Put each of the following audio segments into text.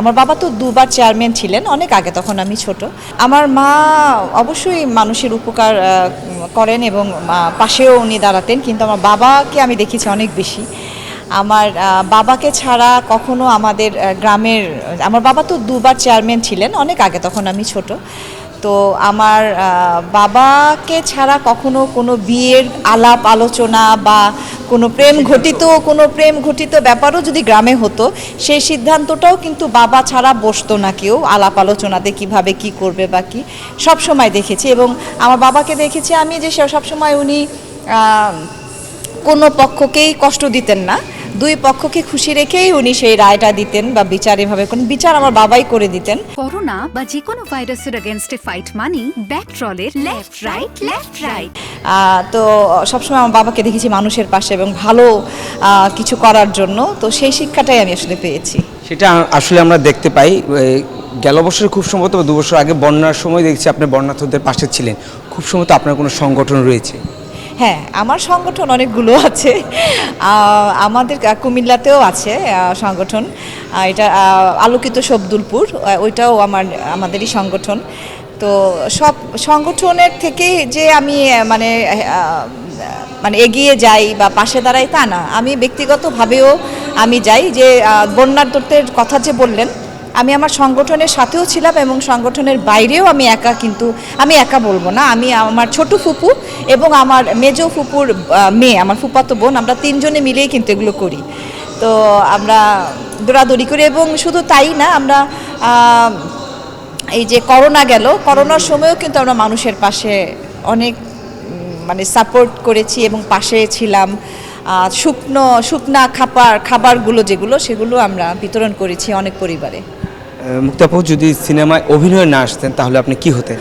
আমার বাবা তো দুবার চেয়ারম্যান ছিলেন, অনেক আগে, তখন আমি ছোট। আমার মা অবশ্যই মানুষের উপকার করেন এবং পাশেও উনি দাঁড়াতেন, কিন্তু আমার বাবাকে আমি দেখেছি অনেক বেশি। আমার বাবাকে ছাড়া কখনো আমাদের গ্রামের, আমার বাবা তো দুবার চেয়ারম্যান ছিলেন, অনেক আগে, তখন আমি ছোট। তো আমার বাবাকে ছাড়া কখনো কোনো বিয়ের আলাপ আলোচনা বা কোনো প্রেম ঘটিত ব্যাপারও যদি গ্রামে হতো, সেই সিদ্ধান্তটাও কিন্তু বাবা ছাড়া বসতো না কেউ আলাপ আলোচনাতে, কিভাবে কি করবে বা কি, সব সময় দেখেছি। এবং আমার বাবাকে দেখেছি আমি যে সবসময় উনি কোনো পক্ষকেই কষ্ট দিতেন না, দুই পক্ষকে খুশি রেখেই উনি সেই রায়টা দিতেন বা বিচার, এভাবে কোন বিচার আমার বাবাই করে দিতেন। করোনা বা যে কোনো ভাইরাসের এগেইনস্টে ফাইট মানি ব্যাকট্রলের লেফট রাইট। তো সবসময় আমার বাবাকে দেখেছি মানুষের পাশে এবং ভালো কিছু করার জন্য, তো সেই শিক্ষাটাই আমি আসলে পেয়েছি। সেটা আসলে আমরা দেখতে পাই। গেল বছর খুব সম্ভবত 2 বছর আগে বন্যার সময় দেখছি আপনি বন্যার্থদের পাশে ছিলেন। খুব সম্ভবত আপনার কোনো সংগঠন রয়েছে? হ্যাঁ, আমার সংগঠন অনেকগুলো আছে। আমাদের কুমিল্লাতেও আছে সংগঠন, এটা আলোকিত শব্দুলপুর, ওইটাও আমাদেরই সংগঠন। তো সব সংগঠনের থেকে যে আমি মানে এগিয়ে যাই বা পাশে দাঁড়াই তা না, আমি ব্যক্তিগতভাবেও আমি যাই। যে বন্যার্থদের কথা যে বললেন, আমি আমার সংগঠনের সাথেও ছিলাম এবং সংগঠনের বাইরেও আমি একা, কিন্তু আমি একা বলবো না, আমি আমার ছোট ফুপু এবং আমার মেজো ফুপুর মেয়ে, আমার ফুপাতো বোন, আমরা তিনজনে মিলেই কিন্তু এগুলো করি। তো আমরা দৌড়াদৌড়ি করি এবং শুধু তাই না, আমরা এই যে করোনা গেল, করোনার সময়ও কিন্তু আমরা মানুষের পাশে অনেক সাপোর্ট করেছি এবং পাশে ছিলাম। শুকনা খাবারগুলো যেগুলো, সেগুলো আমরা বিতরণ করেছি অনেক পরিবারে। মুক্তা আপু, যদি সিনেমায় অভিনয় না আসতেন তাহলে আপনি কি হতেন?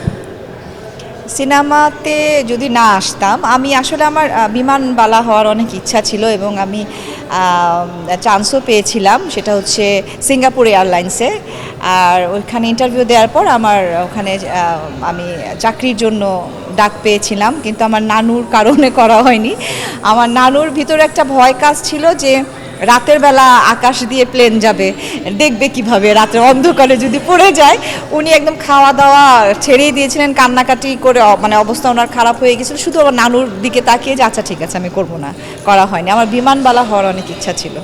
সিনেমাতে যদি না আসতাম, আমি আসলে আমার বিমানবালা হওয়ার অনেক ইচ্ছা ছিল এবং আমি চান্সও পেয়েছিলাম, সেটা হচ্ছে সিঙ্গাপুর এয়ারলাইন্সে। আর ওইখানে ইন্টারভিউ দেওয়ার পর আমার ওখানে আমি চাকরির জন্য ডাক পেয়েছিলাম, কিন্তু আমার নানুর কারণে করা হয়নি। আমার নানুর ভিতরে একটা ভয় কাজ ছিল যে রাতের বেলা আকাশ দিয়ে প্লেন যাবে, দেখবে কিভাবে, রাতের অন্ধকারে যদি পড়ে যায়। উনি একদম খাওয়া দাওয়া ছেড়েই দিয়েছিলেন, কান্নাকাটি করে, অবস্থা ওনার খারাপ হয়ে গেছিল, শুধু আমার নানুর দিকে তাকিয়ে যে আচ্ছা ঠিক আছে আমি করবো না, করা হয়নি। আমার বিমানবালা হওয়ার অনেক ইচ্ছা ছিল।